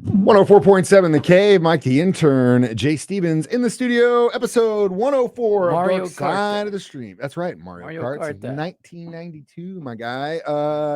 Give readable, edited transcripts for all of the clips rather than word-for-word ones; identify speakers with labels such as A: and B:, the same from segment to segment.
A: 104.7 The Cave, Mike the Intern, Jay Stevens in the studio, episode 104 of
B: Mario
A: Dark
B: Kart
A: Side
B: Day.
A: of the Stream. That's right, Mario
B: Kart
A: Kart's
B: Day.
A: 1992, my guy.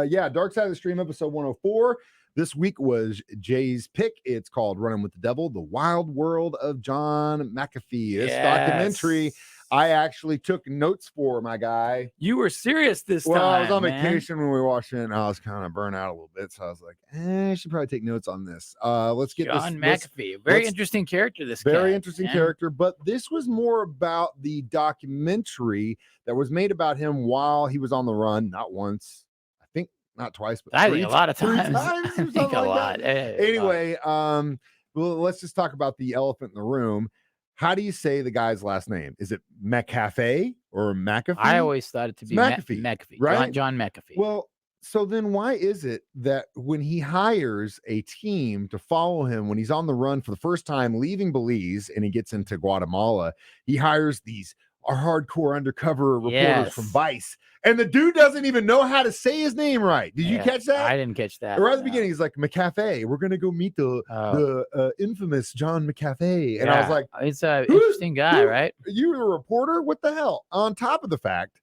A: Yeah, Dark Side of the Stream, episode 104. This week was Jay's pick. It's called Running with the Devil, The Wild World of John McAfee. This documentary I actually took notes for, my guy.
B: You were serious this time.
A: Well, I was on vacation when we were watching it, and I was kind of burnt out a little bit. So I was like, I should probably take notes on this. Let's get
B: John
A: this.
B: McAfee. Very interesting character, this guy.
A: Very interesting character. But this was more about the documentary that was made about him while he was on the run. Not once. I think not twice, but
B: I think a lot of times.
A: I
B: think a lot.
A: Anyway, well, let's just talk about the elephant in the room. How do you say the guy's last name? Is it McAfee or McAfee?
B: I always thought it to be
A: McAfee.
B: McAfee,
A: right?
B: John McAfee.
A: Well, so then why is it that when he hires a team to follow him when he's on the run for the first time, leaving Belize, and he gets into Guatemala, he hires these hardcore undercover reporters from Vice, and the dude doesn't even know how to say his name right. Did you catch that?
B: I didn't catch that.
A: Right at the beginning, he's like, McAfee, we're gonna go meet the infamous John McAfee. And I was like,
B: it's an interesting guy, right?
A: You were a reporter? What the hell? On top of the fact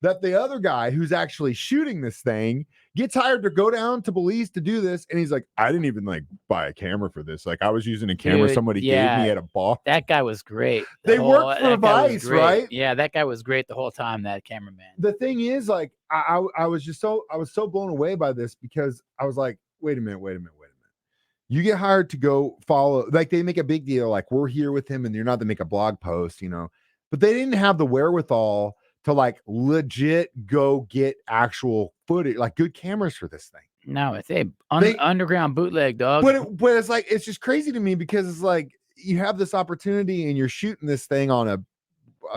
A: that the other guy who's actually shooting this thing gets hired to go down to Belize to do this, and he's like, I didn't even buy a camera for this. Like, I was using a camera somebody gave me at a bar.
B: That guy was great.
A: They worked for Vice, right?
B: Yeah, that guy was great the whole time, that cameraman.
A: The thing is, like, I was so blown away by this, because I was like, wait a minute. You get hired to go follow, like, they make a big deal, like, we're here with him, and you're not to make a blog post, but they didn't have the wherewithal to, like, legit go get actual footage, like good cameras for this thing.
B: No, it's underground bootleg, dog.
A: But it's like, it's just crazy to me, because it's like, you have this opportunity and you're shooting this thing on a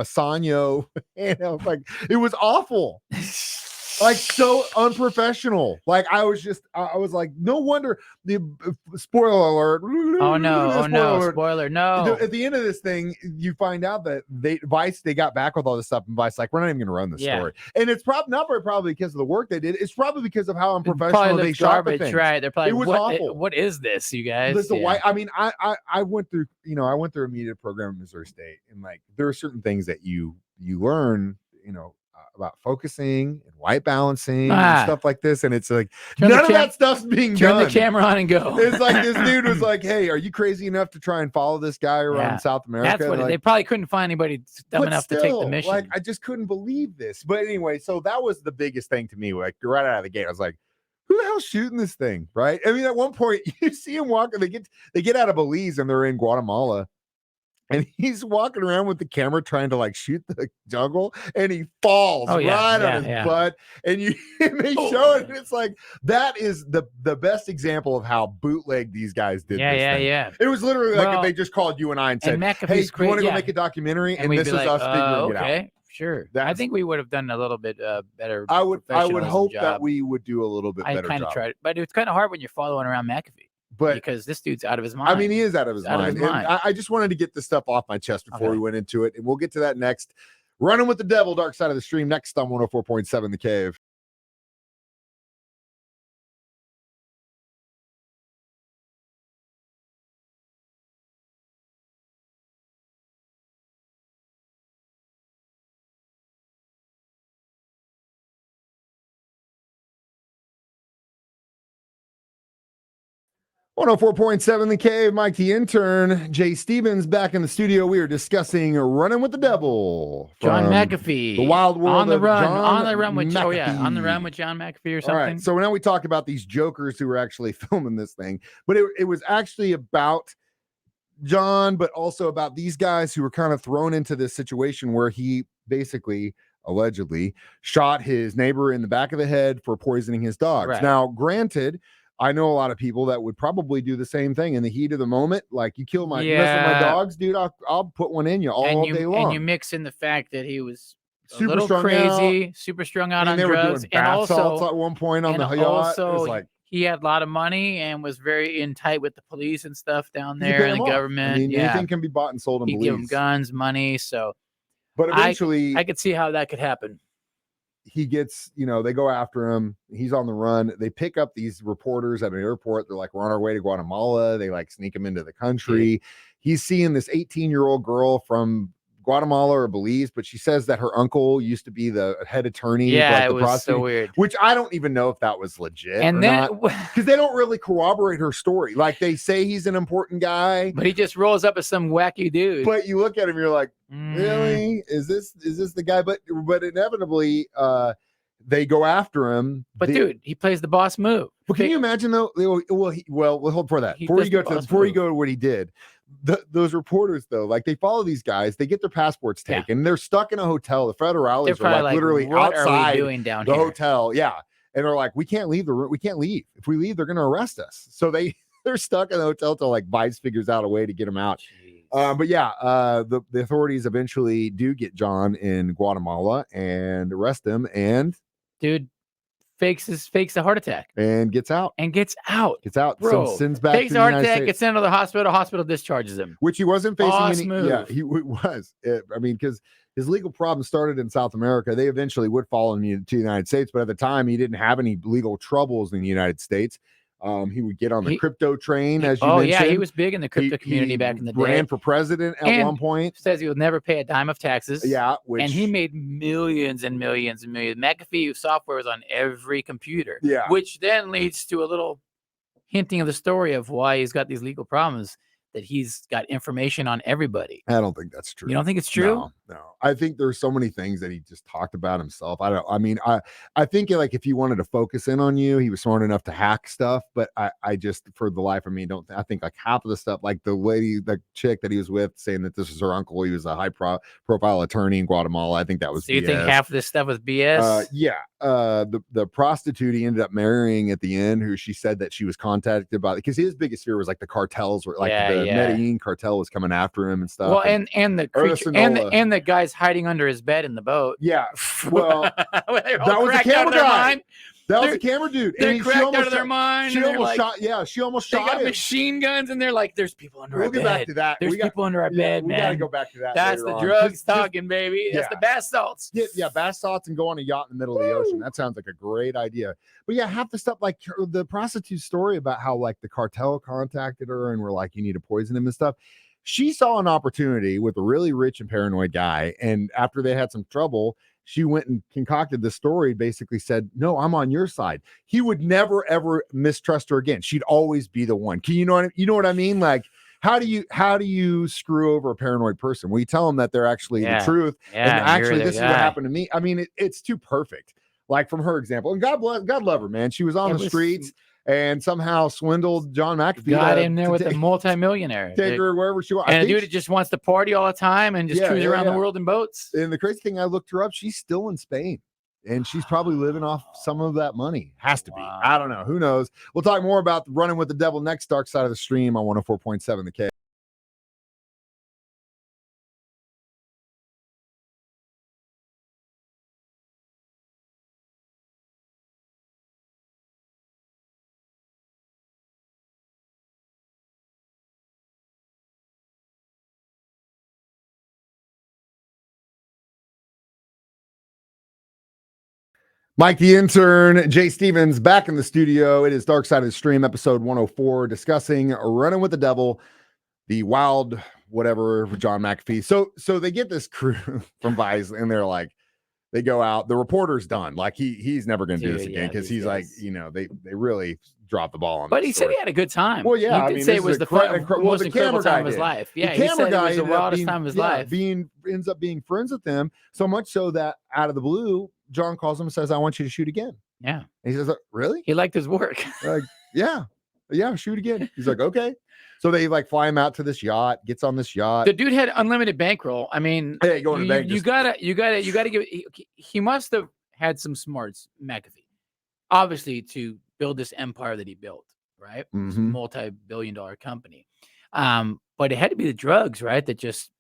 A: Sanyo, like, it was awful. Like, so unprofessional. Like, I was like, no wonder the spoiler alert.
B: Oh no, spoiler, no.
A: At the end of this thing, you find out that Vice got back with all this stuff, and Vice like, we're not even going to run this story. And it's probably because of the work they did. It's probably because of how unprofessional they shot the thing.
B: Right? They're probably,
A: it was awful.
B: What is this, you guys?
A: I mean, I went through a media program at Missouri State, and like, there are certain things that you learn, about focusing and white balancing and stuff like this, and it's like none of that stuff's being done.
B: Turn the camera on and go.
A: It's like, this dude was like, hey, are you crazy enough to try and follow this guy around South America?
B: That's what they probably couldn't find anybody dumb enough to take the mission.
A: Like, I just couldn't believe this. But anyway, so that was the biggest thing to me. Like, right out of the gate, I was like, who the hell's shooting this thing? Right? I mean, at one point you see him walking, they get out of Belize and they're in Guatemala. And he's walking around with the camera trying to, like, shoot the jungle, and he falls on his butt. And they show it, and it's like, that is the best example of how bootleg these guys did this thing.
B: Yeah.
A: It was literally like if they just called you and I and said, hey, you want to go make a documentary? And this is us figuring it out.
B: Okay, sure. I think we would have done a little bit better.
A: I would hope that we would do a little bit better job. I kind of tried
B: it, but it's kind of hard when you're following around McAfee.
A: But
B: because this dude's out of his mind.
A: I mean, he is out of his mind. And I just wanted to get this stuff off my chest before we went into it. And we'll get to that next. Running with the Devil, Dark Side of the Stream, next on 104.7 The Cave. .7 The Cave, Mike the Intern, Jay Stevens back in the studio. We are discussing Running with the Devil.
B: John McAfee.
A: The Wild World
B: on the
A: of
B: run.
A: John
B: On the run with
A: McAfee.
B: On the run with John McAfee or something.
A: All right. So now we talked about these jokers who were actually filming this thing, but it was actually about John, but also about these guys who were kind of thrown into this situation where he basically, allegedly, shot his neighbor in the back of the head for poisoning his dogs.
B: Right.
A: Now, granted, I know a lot of people that would probably do the same thing in the heat of the moment. Like, you kill my dogs, dude, I'll put one in you all day long.
B: And you mix in the fact that he was
A: super
B: a little crazy, super strung out on drugs,
A: and also at one point on the yacht.
B: Also,
A: it was like,
B: he had a lot of money and was very in tight with the police and stuff down there, and the government.
A: I mean, anything can be bought and sold in Belize.
B: He gave him guns, money, so.
A: But eventually,
B: I could see how that could happen.
A: he gets, they go after him. He's on the run. They pick up these reporters at an airport. They're like, we're on our way to Guatemala. They like sneak him into the country.
B: Dude.
A: He's seeing this 18-year-old girl from Guatemala or Belize, but she says that her uncle used to be the head attorney.
B: Yeah,
A: the
B: it was so weird.
A: Which I don't even know if that was legit
B: and
A: or
B: then,
A: not, because they don't really corroborate her story. Like they say he's an important guy,
B: but he just rolls up as some wacky dude.
A: but you look at him, you're like, really? Is this the guy? But inevitably, they go after him.
B: But dude, he plays the boss move.
A: But can you imagine though? We'll hold for that. Before you go to what he did, those reporters though, like they follow these guys, they get their passports taken. They're stuck in a hotel. The federales are like literally
B: what
A: outside
B: are we doing down
A: the
B: here?
A: hotel. Yeah, and they're like, we can't leave the room. We can't leave. If we leave, they're going to arrest us. So they're stuck in the hotel till like Vice figures out a way to get them out. But yeah, the authorities eventually do get John in Guatemala and arrest him, and
B: dude fakes a heart attack
A: and gets out.
B: Bro,
A: Sends back
B: fakes
A: to
B: a heart
A: the United
B: attack,
A: States.
B: Gets sent to the hospital discharges him,
A: which he wasn't facing
B: Boss
A: any.
B: move.
A: Yeah, he was. I mean, because his legal problems started in South America. They eventually would follow him to the United States, but at the time he didn't have any legal troubles in the United States. He would get on the crypto train, as you mentioned.
B: Yeah, he was big in the crypto community back in the day.
A: Ran for president at one point.
B: Says he would never pay a dime of taxes.
A: Yeah,
B: and he made millions and millions and millions. McAfee software was on every computer.
A: Yeah,
B: which then leads to a little hinting of the story of why he's got these legal problems. That he's got information on everybody.
A: I don't think that's true.
B: You don't think it's true?
A: No. I think there's so many things that he just talked about himself. I think like if he wanted to focus in on you, he was smart enough to hack stuff. But I just, for the life of me, I think like half of the stuff, like the chick that he was with saying that this was her uncle. He was a high profile attorney in Guatemala. I think that was.
B: So you think half of this stuff was BS?
A: Yeah. The prostitute he ended up marrying at the end, who she said that she was contacted about, because his biggest fear was like the cartels were like the Medellin cartel was coming after him and stuff.
B: Well, and the creature and the guys hiding under his bed in the boat.
A: Yeah. Well, that was a camera guy. That was a camera dude.
B: They're cracked out of their mind.
A: She almost shot. Yeah, she almost shot him.
B: They got machine guns, and they're like, "There's people under our bed."
A: We'll get back to that.
B: There's people under our bed, man.
A: We gotta go back to that.
B: That's the drugs talking, baby. That's the bath salts.
A: Yeah, bath salts and go on a yacht in the middle of the ocean. That sounds like a great idea. But yeah, half the stuff, like the prostitute's story about how like the cartel contacted her and were like, "You need to poison him" and stuff. She saw an opportunity with a really rich and paranoid guy, and after they had some trouble, she went and concocted the story, basically said, "No, I'm on your side." He would never, ever mistrust her again. She'd always be the one. You know what I mean? Like, how do you screw over a paranoid person? Well, you tell them that they're actually the truth. And actually, this is what happened to me. I mean, it's too perfect. Like from her example, and God love her, man. She was on the streets and somehow swindled John McAfee.
B: Got in there with a multimillionaire.
A: Take her wherever she wants.
B: And a dude that just wants to party all the time and just cruise around the world in boats.
A: And the crazy thing, I looked her up. She's still in Spain. And she's probably living off some of that money. Has to be. I don't know. Who knows? We'll talk more about running with the devil next. Dark Side of the Stream on 104.7 The K. Mike the Intern, Jay Stevens back in the studio. It is Dark Side of the Stream, episode 104, discussing Running with the Devil, the wild whatever with John McAfee. So they get this crew from Vice, and they're like, they go out. The reporter's done. Like he's never going to do this again, because he's like, they really dropped the ball on.
B: But he said he had a good time.
A: Well, yeah,
B: he did say it was the most incredible time of his life. Yeah, he said it was the wildest time of his life.
A: Ends up being friends with them, so much so that out of the blue, John calls him and says, "I want you to shoot again."
B: Yeah.
A: And he says, "Really?"
B: He liked his work.
A: Like, yeah, shoot again. He's like, "Okay." So they like fly him out to this yacht, gets on this yacht.
B: The dude had unlimited bankroll. I mean,
A: hey, going to bank.
B: You gotta give. He must have had some smarts, McAfee, obviously, to build this empire that he built, right?
A: Mm-hmm.
B: Multi-billion-dollar company. But it had to be the drugs, right? That just.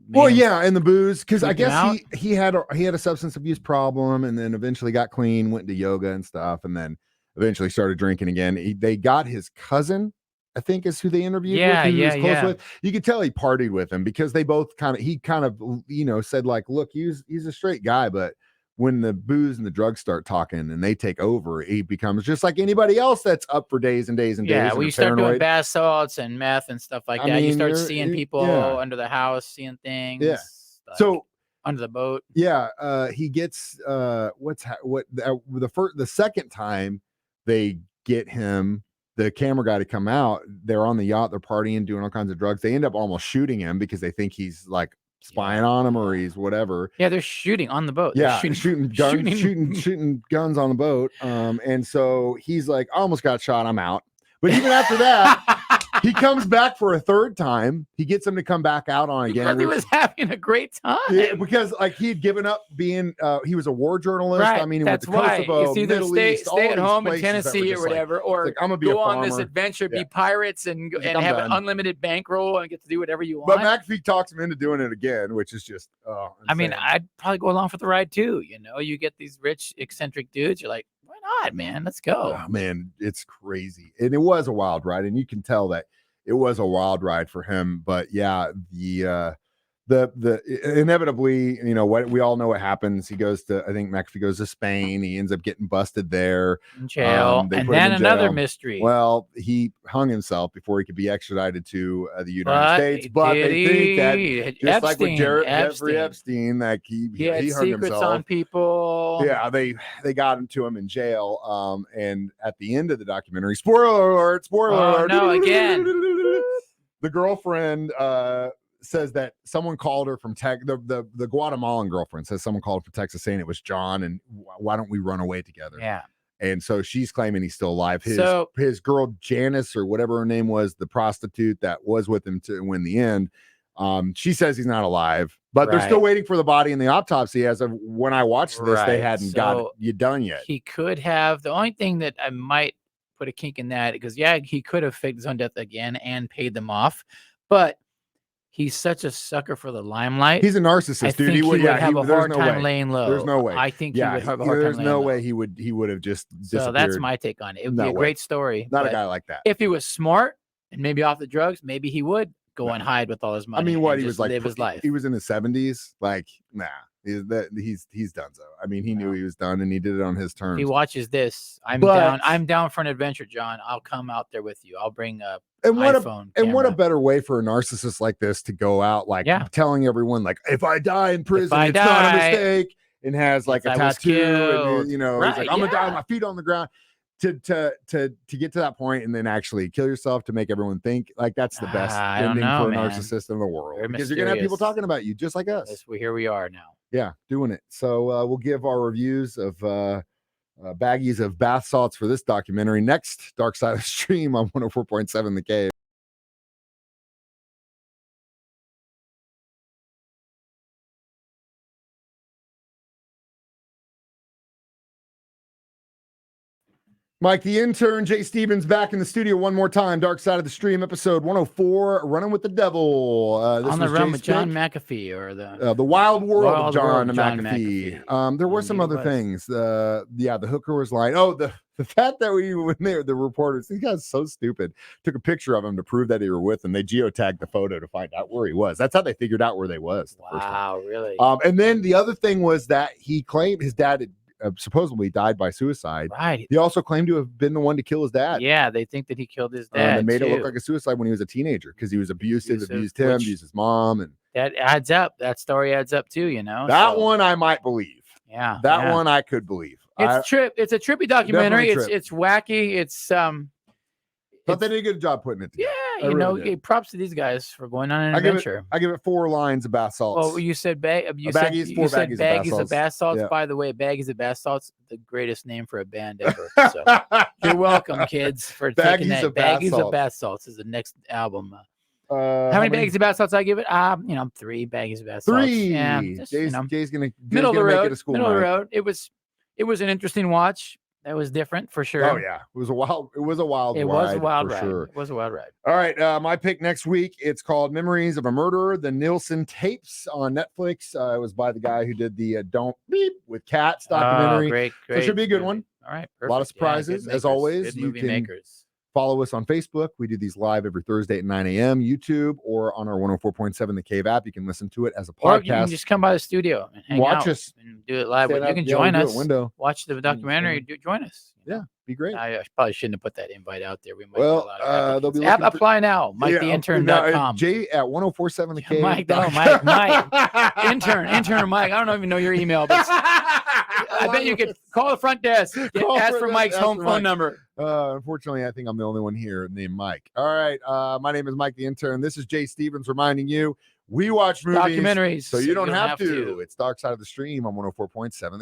A: Well, yeah, and the booze, because I guess he had a substance abuse problem, and then eventually got clean, went to yoga and stuff, and then eventually started drinking again. They got his cousin, I think, is who they interviewed with, who he was close with. You could tell he partied with him, because they both he kind of said like, look, he's a straight guy, but when the booze and the drugs start talking and they take over, he becomes just like anybody else that's up for days and days and days.
B: Yeah,
A: and
B: well, you start doing
A: paranoid.
B: bath salts and meth and stuff like
A: I
B: that. You
A: mean,
B: start seeing people
A: yeah.
B: under the house, seeing things.
A: Yeah.
B: Like
A: So
B: under the boat.
A: yeah, he gets the second time they get him, the camera guy, to come out. They're on the yacht, they're partying, doing all kinds of drugs. They end up almost shooting him because they think he's like spying on him or he's whatever.
B: Yeah, they're shooting on the boat.
A: Yeah,
B: They're
A: shooting guns on the boat. And so he's like, I almost got shot, I'm out. But even after that, he comes back for a third time. He gets him to come back out on again.
B: Because he was having a great time.
A: Yeah, because like he had given up being, he was a war journalist.
B: Right.
A: I mean, he
B: that's
A: went to
B: why.
A: Kosovo,
B: It's either
A: Middle East,
B: stay at
A: all
B: home
A: these
B: in
A: places that were
B: Tennessee or
A: just like,
B: whatever, or
A: like, I'm gonna be
B: go
A: a
B: on this
A: farmer.
B: adventure,
A: Yeah.
B: be pirates, and
A: He's like,
B: and
A: I'm
B: have
A: done.
B: an unlimited bankroll and get to do whatever you
A: But
B: want.
A: McAfee talks him into doing it again, which is just,
B: I mean,
A: insane.
B: I'd probably go along for the ride too. You know, you get these rich, eccentric dudes. You're like, why not, man? Let's go.
A: Oh, man, it's crazy. And it was a wild ride. And you can tell that it was a wild ride for him. But yeah, the inevitably, you know, what we all know what happens. He goes to, I think McAfee goes to Spain. He ends up getting busted there.
B: In jail.
A: They
B: And
A: put him
B: then
A: in
B: another
A: jail.
B: mystery.
A: Well, he hung himself before he could be extradited to the United
B: But
A: States. But they think that just like with Jeffrey Epstein, like he
B: had
A: hung
B: secrets
A: himself
B: on people.
A: Yeah, they got into him in jail. And at the end of the documentary, spoiler alert,
B: no, again.
A: The girlfriend says that someone called her from the Guatemalan girlfriend says someone called from Texas saying it was John, and why don't we run away together?
B: Yeah.
A: And so she's claiming he's still alive. His girl Janice, or whatever her name was, the prostitute that was with him to win the end, she says he's not alive, but they're still waiting for the body in the autopsy. As of when I watched this, they hadn't got it done yet.
B: He could have. The only thing that I might put a kink in that, because he could have faked his own death again and paid them off, but he's such a sucker for the limelight.
A: He's a narcissist, dude.
B: He would have a hard time laying low.
A: There's no way.
B: I think he would have a hard time
A: There's
B: laying
A: no
B: low.
A: way he would have just disappeared.
B: So that's my take on it. It would be a great story.
A: Not a guy like that.
B: If he was smart and maybe off the drugs, maybe he would go and hide with all his money.
A: I mean, what he was like,
B: live his life.
A: He was in his 70s. Like, nah, he's done. So I mean, he knew he was done, and he did it on his terms.
B: He watches this. I'm down for an adventure, John. I'll come out there with you. I'll bring a iPhone.
A: And what a better way for a narcissist like this to go out, like telling everyone, like, if I die in prison, it's not a mistake, and has like a tattoo, and you know, he's like, I'm gonna die with my feet on the ground. To get to that point and then actually kill yourself to make everyone think, like, that's the best ending for a narcissist in the world. Because you're gonna have people talking about you just like us.
B: Yes, here we are now.
A: Yeah, doing it. So we'll give our reviews of baggies of bath salts for this documentary next. Dark Side of the Stream on 104.7 The Cave. Mike, the intern, Jay Stevens, back in the studio one more time. Dark Side of the Stream, episode 104, Running with the Devil. This
B: on the
A: was
B: run
A: Jay's
B: with John
A: pick.
B: McAfee, or the
A: Wild World of John
B: John
A: McAfee. There were some other things. The hooker was lying. Oh, the fact that the reporters, these guys so stupid, took a picture of him to prove that they were with him. They geotagged the photo to find out where he was. That's how they figured out where they was.
B: Wow, really?
A: And then the other thing was that he claimed his dad had supposedly died by suicide.
B: Right.
A: He also claimed to have been the one to kill his dad.
B: Yeah, they think that he killed his dad.
A: They made it look like a suicide when he was a teenager because he was abusive, abused him, abused his mom, and
B: that adds up. That story adds up too, you know.
A: That one I might believe.
B: Yeah,
A: that one I could believe.
B: It's a trippy documentary. It's wacky. It's
A: but they did a good job putting it together.
B: Yeah, you know, props to these guys for going on an adventure.
A: I give it 4 lines of bath salts.
B: Well, you said baggies of bath salts.
A: Yeah.
B: By the way, baggies of bath salts, the greatest name for a band ever. So you're welcome, kids, for taking that. Baggies of bath salts is the next album. How many baggies of bath salts I give it? 3 baggies of bath salts.
A: 3.
B: Yeah,
A: Jay's gonna
B: middle of the road.
A: Make it a school
B: middle of the
A: night.
B: road. It was an interesting watch. That was different for sure.
A: Oh yeah, it was a wild ride. It was a wild ride. Sure.
B: It was a wild ride.
A: All right, my pick next week. It's called Memories of a Murderer: The Nielsen Tapes on Netflix. It was by the guy who did the Don't Beep with Cats documentary.
B: Great.
A: So it should be a good one.
B: All right,
A: perfect. A lot of surprises as always.
B: Good movie makers.
A: Follow us on Facebook. We do these live every Thursday at 9 a.m. YouTube or on our 104.7 The Cave app. You can listen to it as a podcast.
B: Or you can just come by the studio and hang
A: watch
B: out
A: us
B: and do it live. You can join us. Watch the documentary. Join us.
A: Yeah, be great.
B: I probably shouldn't have put that invite out there. We might
A: they'll be
B: apply now. MikeTheIntern.com.
A: Jay at 104.7 The Cave.
B: Mike, Intern Mike. I don't even know your email, but I bet you could call the front desk. Ask for Mike's phone number.
A: Unfortunately, I think I'm the only one here named Mike. All right. My name is Mike the Intern. This is Jay Stevens reminding you we watch movies
B: documentaries
A: so you don't have to. It's Dark Side of the Stream on 104.7.